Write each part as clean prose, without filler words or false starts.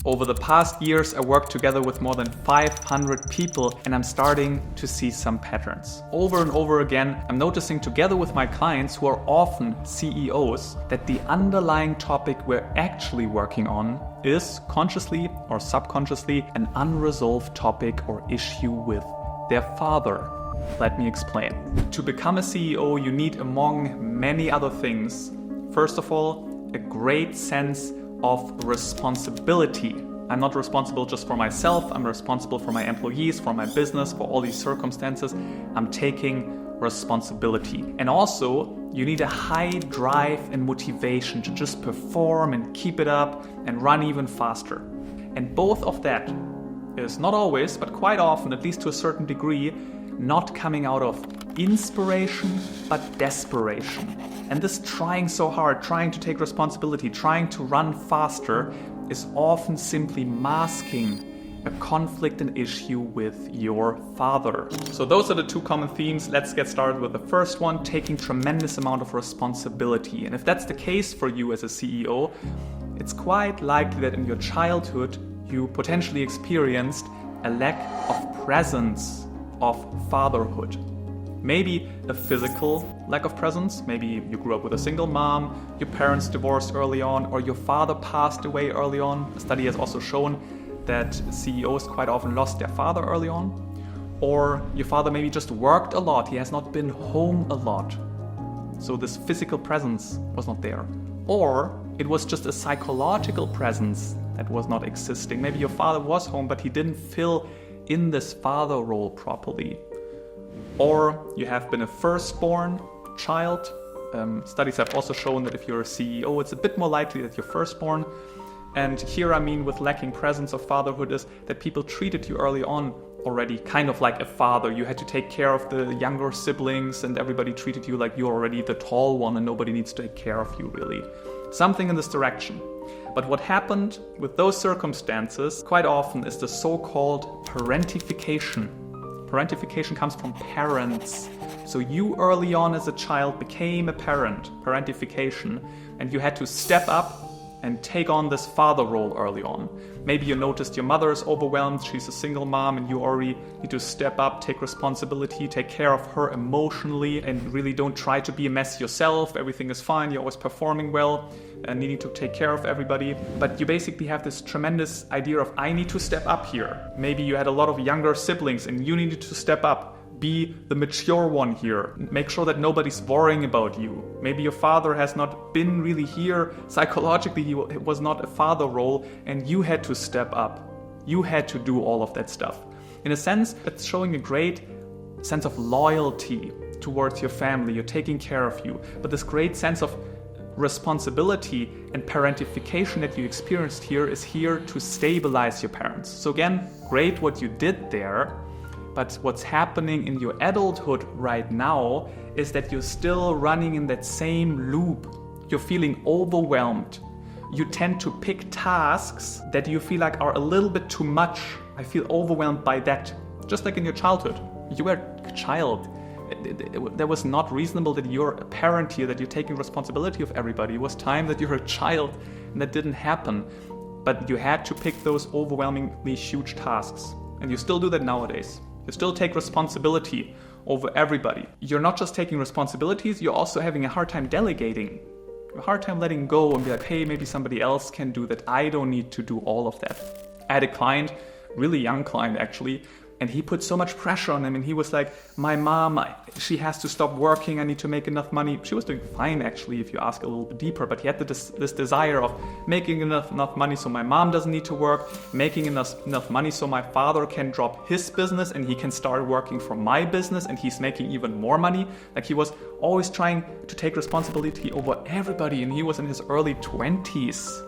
Over the past years, I worked together with more than 500 people, and I'm starting to see some patterns. Over and over again, I'm noticing together with my clients who are often CEOs that the underlying topic we're actually working on is, consciously or subconsciously, an unresolved topic or issue with their father. Let me explain. To become a CEO, you need, among many other things, first of all, a great sense of responsibility. I'm not responsible just for myself, I'm responsible for my employees, for my business, for all these circumstances. I'm taking responsibility. And also, you need a high drive and motivation to just perform and keep it up and run even faster. And both of that is not always, but quite often, at least to a certain degree, not coming out of inspiration, but desperation. And this trying so hard, trying to take responsibility, trying to run faster is often simply masking a conflict and issue with your father. So those are the two common themes. Let's get started with the first one, taking tremendous amount of responsibility. And if that's the case for you as a CEO, it's quite likely that in your childhood, you potentially experienced a lack of presence of fatherhood. Maybe a physical lack of presence. Maybe you grew up with a single mom, your parents divorced early on, or your father passed away early on. A study has also shown that CEOs quite often lost their father early on. Or your father maybe just worked a lot, he has not been home a lot. So this physical presence was not there. Or it was just a psychological presence that was not existing. Maybe your father was home, but he didn't fill in this father role properly. Or you have been a firstborn child. Studies have also shown that if you're a CEO, it's a bit more likely that you're firstborn. And here I mean with lacking presence of fatherhood is that people treated you early on already kind of like a father. You had to take care of the younger siblings and everybody treated you like you're already the tall one and nobody needs to take care of you really. Something in this direction. But what happened with those circumstances quite often is the so-called parentification. Parentification comes from parents. So you early on as a child became a parent, parentification, and you had to step up and take on this father role early on. Maybe you noticed your mother is overwhelmed, she's a single mom, and you already need to step up, take responsibility, take care of her emotionally, and really don't try to be a mess yourself. Everything is fine, you're always performing well, and needing to take care of everybody. But you basically have this tremendous idea of, I need to step up here. Maybe you had a lot of younger siblings and you needed to step up. Be the mature one here. Make sure that nobody's worrying about you. Maybe your father has not been really here. Psychologically, he was not a father role and you had to step up. You had to do all of that stuff. In a sense, it's showing a great sense of loyalty towards your family. You're taking care of you. But this great sense of responsibility and parentification that you experienced here is here to stabilize your parents. So again, great what you did there. But what's happening in your adulthood right now is that you're still running in that same loop. You're feeling overwhelmed. You tend to pick tasks that you feel like are a little bit too much. I feel overwhelmed by that. Just like in your childhood. You were a child. That was not reasonable that you're a parent here, that you're taking responsibility of everybody. It was time that you're a child, and that didn't happen. But you had to pick those overwhelmingly huge tasks. And you still do that nowadays. You still take responsibility over everybody. You're not just taking responsibilities, you're also having a hard time delegating. A hard time letting go and be like, hey, maybe somebody else can do that. I don't need to do all of that. I had a client, really young client actually, and he put so much pressure on him and he was like, my mom, she has to stop working, I need to make enough money. She was doing fine actually if you ask a little bit deeper, but he had this desire of making enough money so my mom doesn't need to work, making enough money so my father can drop his business and he can start working for my business and he's making even more money. Like he was always trying to take responsibility over everybody and he was in his early 20s.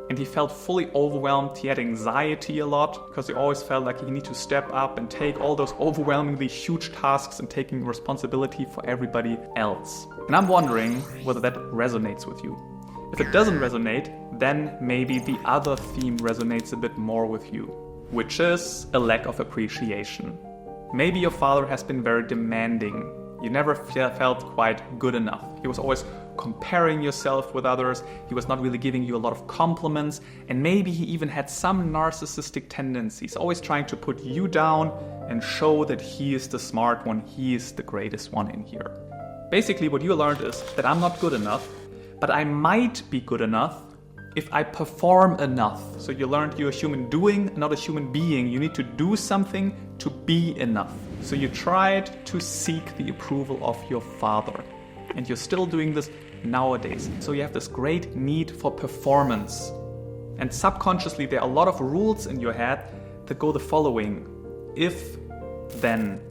And he felt fully overwhelmed. He had anxiety a lot because he always felt like he needed to step up and take all those overwhelmingly huge tasks and taking responsibility for everybody else. And I'm wondering whether that resonates with you. If it doesn't resonate, then maybe the other theme resonates a bit more with you, which is a lack of appreciation. Maybe your father has been very demanding. You never felt quite good enough. He was always comparing yourself with others. He was not really giving you a lot of compliments. And maybe he even had some narcissistic tendencies, always trying to put you down and show that he is the smart one, he is the greatest one in here. Basically, what you learned is that I'm not good enough, but I might be good enough if I perform enough. So you learned you're a human doing, not a human being. You need to do something to be enough. So you tried to seek the approval of your father. And you're still doing this nowadays. So you have this great need for performance. And subconsciously, there are a lot of rules in your head that go the following. If, then.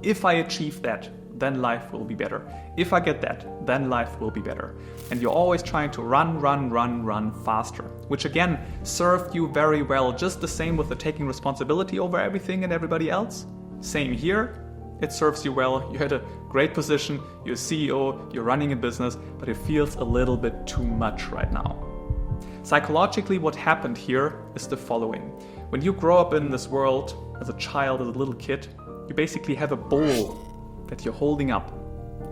If I achieve that, then life will be better. If I get that, then life will be better. And you're always trying to run faster, which again served you very well. Just the same with the taking responsibility over everything and everybody else. Same here. It serves you well. You had a great position, you're a CEO, you're running a business, but it feels a little bit too much right now. Psychologically, what happened here is the following. When you grow up in this world as a child, as a little kid, you basically have a bowl that you're holding up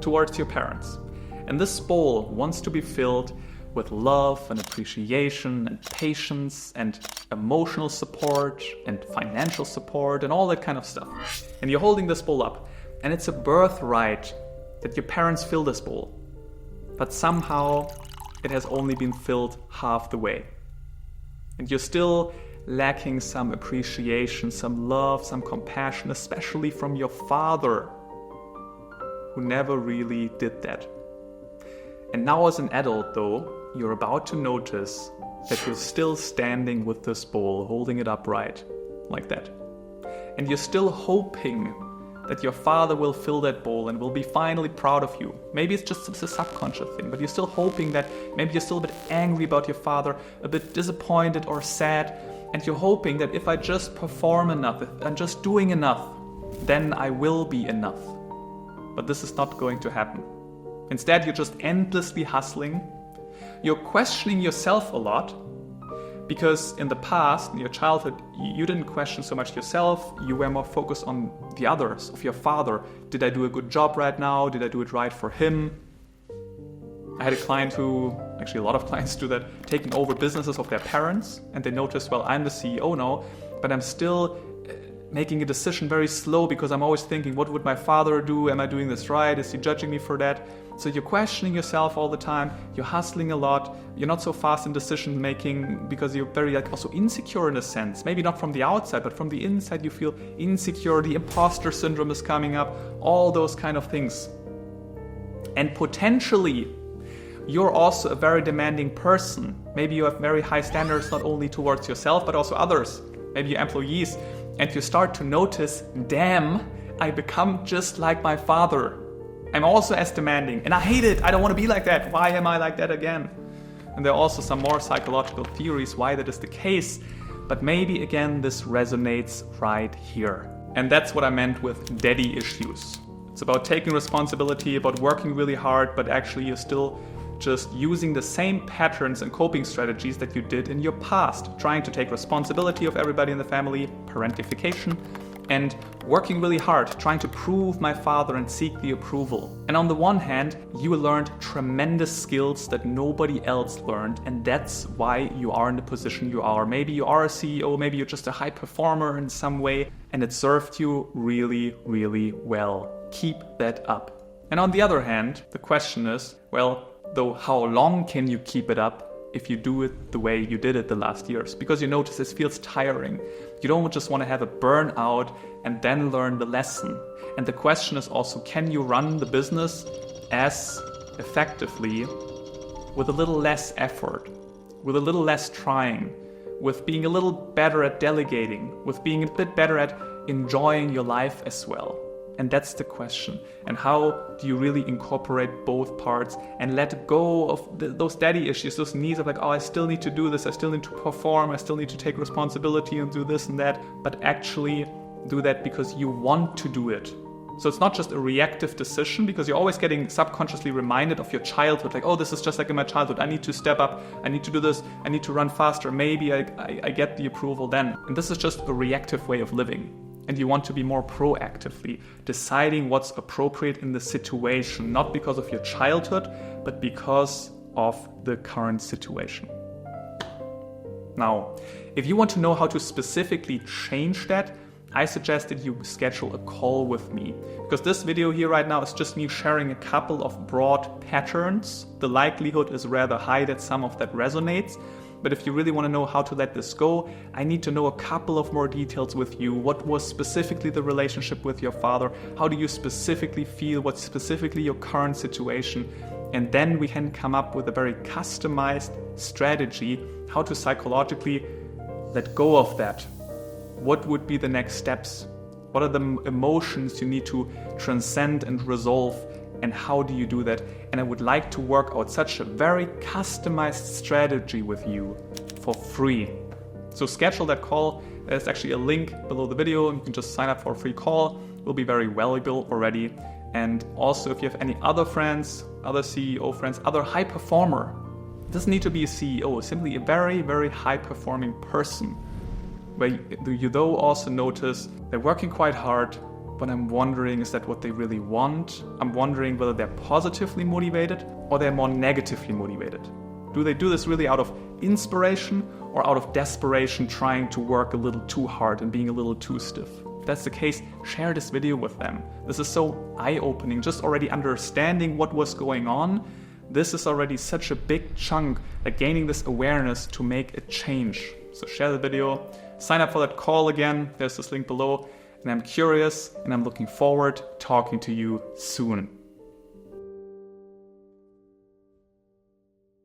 towards your parents. And this bowl wants to be filled with love and appreciation and patience and emotional support and financial support and all that kind of stuff. And you're holding this bowl up. And it's a birthright that your parents fill this bowl. But somehow it has only been filled half the way. And you're still lacking some appreciation, some love, some compassion, especially from your father, who never really did that. And now as an adult though, you're about to notice that you're still standing with this bowl, holding it upright, like that. And you're still hoping that your father will fill that bowl and will be finally proud of you. Maybe it's just a subconscious thing, but you're still hoping that maybe you're still a bit angry about your father, a bit disappointed or sad, and you're hoping that if I just perform enough, if I'm just doing enough, then I will be enough. But this is not going to happen. Instead, you're just endlessly hustling. You're questioning yourself a lot because in the past, in your childhood, you didn't question so much yourself. You were more focused on the others, of your father. Did I do a good job right now? Did I do it right for him? I had a client who, actually a lot of clients do that, taking over businesses of their parents, and they noticed, well, I'm the CEO now, but I'm still making a decision very slow because I'm always thinking, what would my father do? Am I doing this right? Is he judging me for that? So you're questioning yourself all the time. You're hustling a lot. You're not so fast in decision making because you're very also insecure in a sense. Maybe not from the outside, but from the inside you feel insecure. The imposter syndrome is coming up. All those kind of things. And potentially, you're also a very demanding person. Maybe you have very high standards not only towards yourself, but also others. Maybe your employees. And you start to notice, damn, I become just like my father. I'm also as demanding. And I hate it. I don't want to be like that. Why am I like that again? And there are also some more psychological theories why that is the case. But maybe, again, this resonates right here. And that's what I meant with daddy issues. It's about taking responsibility, about working really hard, but actually you're still just using the same patterns and coping strategies that you did in your past, trying to take responsibility of everybody in the family, parentification, and working really hard, trying to prove my father and seek the approval. And on the one hand, you learned tremendous skills that nobody else learned, and that's why you are in the position you are. Maybe you are a CEO, maybe you're just a high performer in some way, and it served you really, really well. Keep that up. And on the other hand, the question is, well, though, how long can you keep it up if you do it the way you did it the last years? Because you notice this feels tiring. You don't just want to have a burnout and then learn the lesson. And the question is also, can you run the business as effectively with a little less effort, with a little less trying, with being a little better at delegating, with being a bit better at enjoying your life as well? And that's the question. And how do you really incorporate both parts and let go of those daddy issues, those needs of like, oh, I still need to do this, I still need to perform, I still need to take responsibility and do this and that, but actually do that because you want to do it. So it's not just a reactive decision, because you're always getting subconsciously reminded of your childhood, like, oh, this is just like in my childhood, I need to step up, I need to do this, I need to run faster, maybe I get the approval then. And this is just a reactive way of living. and you want to be more proactively deciding what's appropriate in the situation, not because of your childhood, but because of the current situation. Now, if you want to know how to specifically change that, I suggest that you schedule a call with me, because this video here right now is just me sharing a couple of broad patterns. The likelihood is rather high that some of that resonates, but if you really want to know how to let this go, I need to know a couple of more details with you. What was specifically the relationship with your father? How do you specifically feel? What's specifically your current situation? And then we can come up with a very customized strategy how to psychologically let go of that. What would be the next steps? What are the emotions you need to transcend and resolve? And how do you do that? And I would like to work out such a very customized strategy with you for free. So schedule that call. There's actually a link below the video. You can just sign up for a free call. It will be very valuable already. And also, if you have any other friends, other CEO friends, other high performer, it doesn't need to be a CEO, simply a very, very high performing person, where you though also notice they're working quite hard, but I'm wondering, is that what they really want? I'm wondering whether they're positively motivated or they're more negatively motivated. Do they do this really out of inspiration or out of desperation, trying to work a little too hard and being a little too stiff? If that's the case, share this video with them. This is so eye-opening, just already understanding what was going on. This is already such a big chunk, like gaining this awareness to make a change. So share the video, sign up for that call again. There's this link below. And I'm curious and I'm looking forward to talking to you soon.